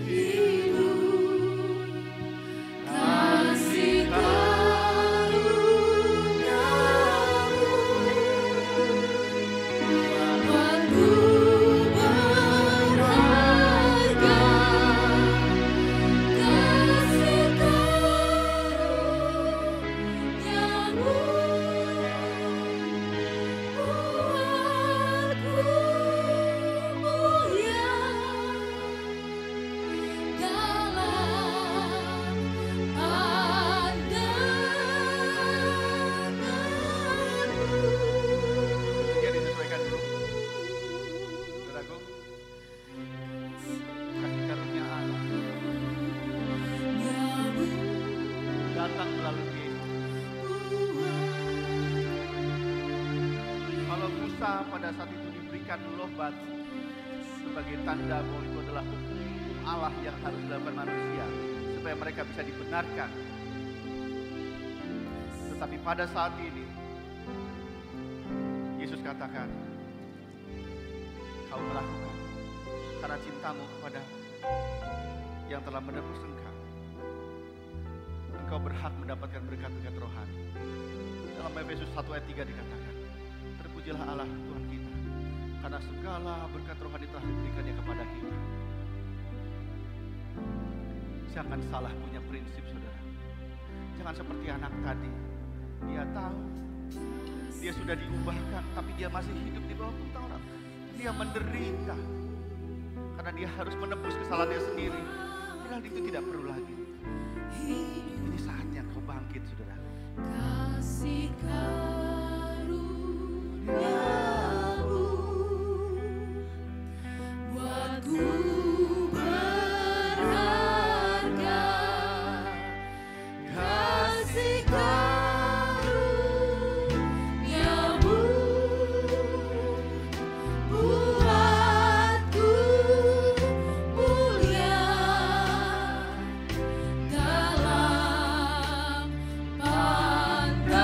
hidup. Kasih buatku berharga. Kasih karuniamu buatku mulia dalam pandanganmu. Dia disesuaikan dulu. Saudaraku, kasih karunia Allah datang melalui Yesus. Kalau Musa pada saat itu diberikan loh batu sebagai tanda bahwa itu adalah hukum Allah yang harus dilakukan manusia supaya mereka bisa dibenarkan. Tetapi pada saat ini Yesus katakan, kau melakukan karena cintamu kepada yang telah menebus engkau. Engkau berhak mendapatkan berkat-berkat rohani. Dalam Efesus 1 ayat 3 dikatakan, terpujilah Allah Tuhan kita, karena segala berkat rohani telah diberikannya kepada kita. Jangan salah punya prinsip, saudara. Jangan seperti anak tadi. Dia tahu, dia sudah diubahkan, tapi dia masih hidup di bawah hukum Taurat. Dia menderita karena dia harus menebus kesalahannya sendiri. Padahal itu tidak perlu lagi. Ini saatnya kau bangkit, saudara. Kasih karuniamu buatku berharga. Kasih karuniamu buatku mulia dalam pandanganmu.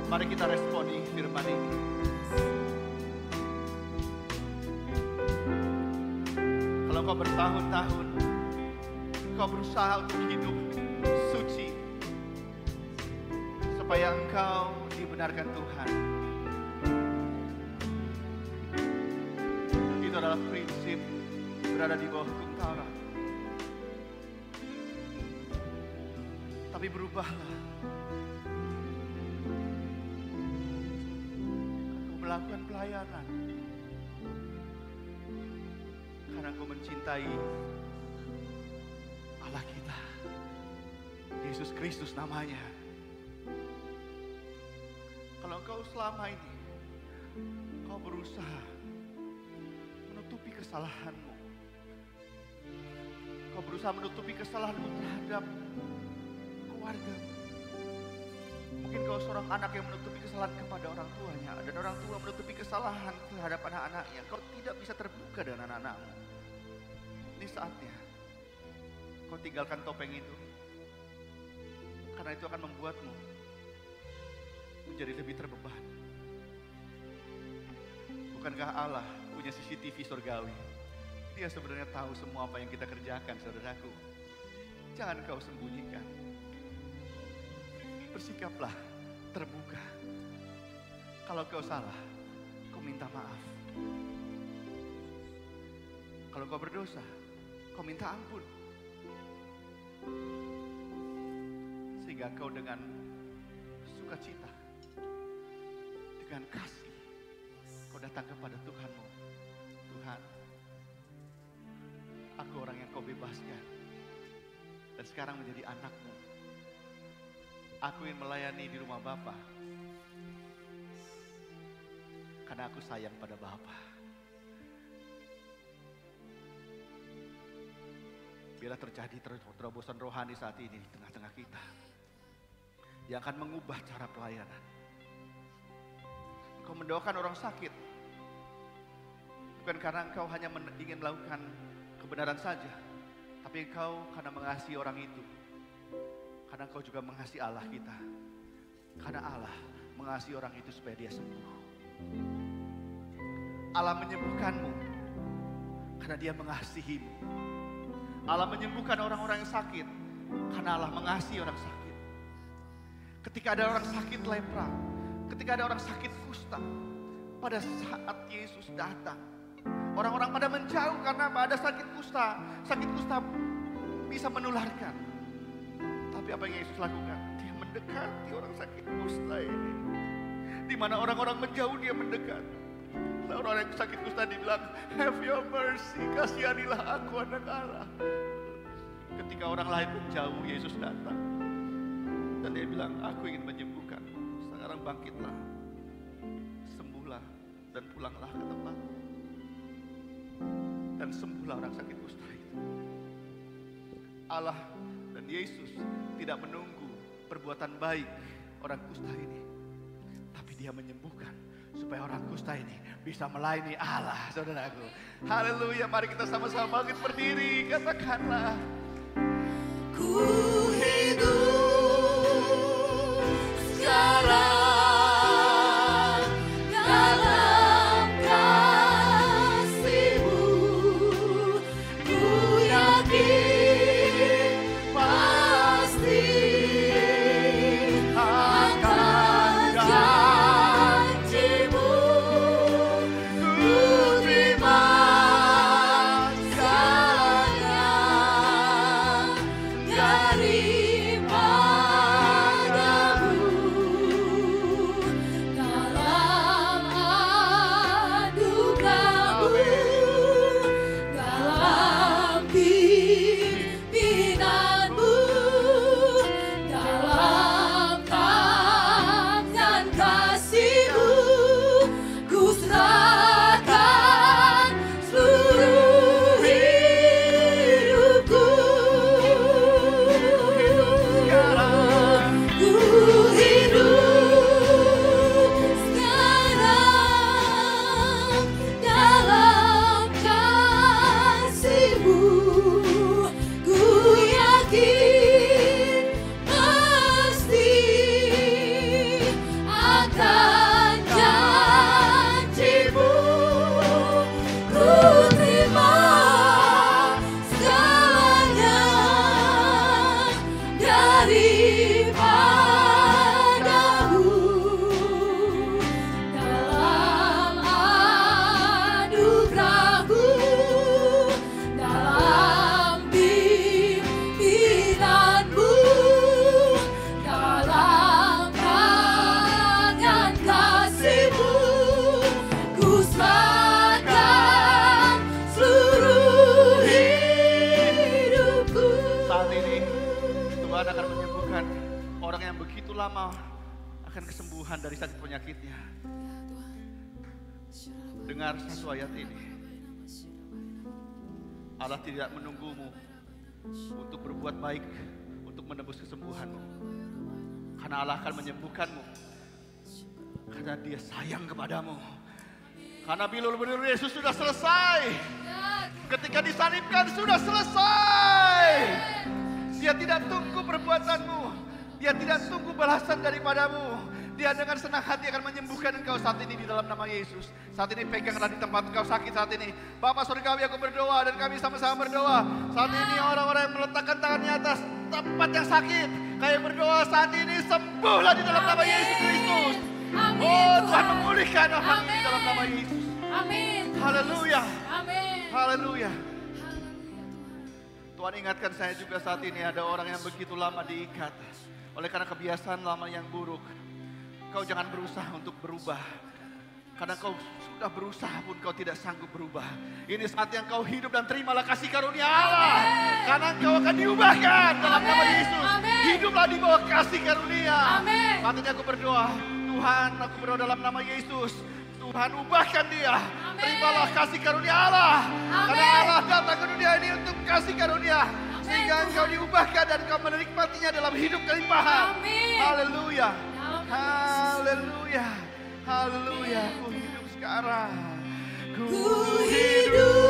Mari kita responi firman ini. Kalau kau bertahun-tahun, kau berusaha untuk hidup suci, supaya engkau dibenarkan Tuhan. Itu adalah prinsip berada di bawah hukum Taurat. Tapi berubahlah. Engkau melakukan pelayanan karena engkau mencintai Allah kita, Yesus Kristus namanya. Kalau engkau selama ini kau berusaha menutupi kesalahanmu, kau berusaha menutupi kesalahanmu terhadap keluargamu. Mungkin kau seorang anak yang menutupi kesalahan kepada orang tuanya, dan orang tua menutupi kesalahan terhadap anak-anaknya. Kau tidak bisa terbuka dengan anak-anakmu. Ini saatnya kau tinggalkan topeng itu, karena itu akan membuatmu menjadi lebih terbeban. Bukankah Allah punya CCTV surgawi? Dia sebenarnya tahu semua apa yang kita kerjakan, saudaraku. Jangan kau sembunyikan. Bersikaplah terbuka. Kalau kau salah, kau minta maaf. Kalau kau berdosa, kau minta ampun. Sehingga kau dengan sukacita, dengan kasih, kau datang kepada Tuhanmu. Tuhan, aku orang yang kau bebaskan, dan sekarang menjadi anakmu. Aku ingin melayani di rumah Bapa, karena aku sayang pada Bapa. Biarlah terjadi terobosan rohani saat ini di tengah-tengah kita, yang akan mengubah cara pelayanan. Engkau mendoakan orang sakit, bukan karena engkau hanya ingin melakukan kebenaran saja, tapi engkau karena mengasihi orang itu. Karena engkau juga mengasihi Allah kita. Karena Allah mengasihi orang itu supaya dia sembuh. Allah menyembuhkanmu karena dia mengasihimu. Allah menyembuhkan orang-orang yang sakit karena Allah mengasihi orang sakit. Ketika ada orang sakit lepra, ketika ada orang sakit kusta, pada saat Yesus datang, orang-orang pada menjauh karena ada sakit kusta. Sakit kusta bisa menularkan. Tapi apa yang Yesus lakukan? Dia mendekati orang sakit kusta ini. Di mana orang-orang menjauh, dia mendekat. Lalu orang yang sakit kusta dibilang, have your mercy, kasihanilah aku anak Allah. Ketika orang lain menjauh, Yesus datang. Dan dia bilang, aku ingin menyembuhkan. Sekarang bangkitlah, sembuhlah, dan pulanglah ke tempat. Dan sembuhlah orang sakit kusta itu. Allah dan Yesus tidak menunggu perbuatan baik orang kusta ini, tapi dia menyembuhkan supaya orang kusta ini bisa melayani Allah, saudaraku. Haleluya, mari kita sama-sama bangkit berdiri, katakanlah, Ku hidup sekarang dalam kasih-Mu. Ku yakin pasti akan janji-Mu. Ku terima segalanya dari menyembuhkan orang yang begitu lama akan kesembuhan dari sakit penyakitnya. Dengar satu ayat ini. Allah tidak menunggumu untuk berbuat baik, untuk menebus kesembuhanmu. Karena Allah akan menyembuhkanmu. Karena Dia sayang kepadamu. Karena bilur-bilur Yesus sudah selesai. Ketika disalibkan sudah selesai. Dia tidak tunggu perbuatanmu. Dia tidak tunggu balasan daripadamu. Dia dengan senang hati akan menyembuhkan engkau saat ini di dalam nama Yesus. Saat ini peganglah di tempat engkau sakit saat ini. Bapak Surgawi, aku berdoa dan kami sama-sama berdoa. Saat ini orang-orang yang meletakkan tangannya atas tempat yang sakit, kami berdoa saat ini sembuhlah di dalam nama Yesus Kristus. Oh, Tuhan memulihkan orang ini dalam nama Yesus. Amin. Haleluya. Amin. Haleluya. Tuhan ingatkan saya juga saat ini ada orang yang begitu lama diikat oleh karena kebiasaan lama yang buruk. Kau jangan berusaha untuk berubah. Karena kau sudah berusaha pun kau tidak sanggup berubah. Ini saat yang kau hidup dan terimalah kasih karunia Allah. Karena kau akan diubahkan dalam nama Yesus. Hiduplah di bawah kasih karunia. Saat ini aku berdoa, Tuhan, aku berdoa dalam nama Yesus. Tuhan, ubahkan dia. Terimalah kasih karunia Allah. Karena Allah datang ke dunia ini untuk kasih karunia. Sehingga engkau diubahkan dan engkau menikmatinya dalam hidup kelimpahan. Haleluya. Haleluya. Haleluya. Ku hidup sekarang. Ku hidup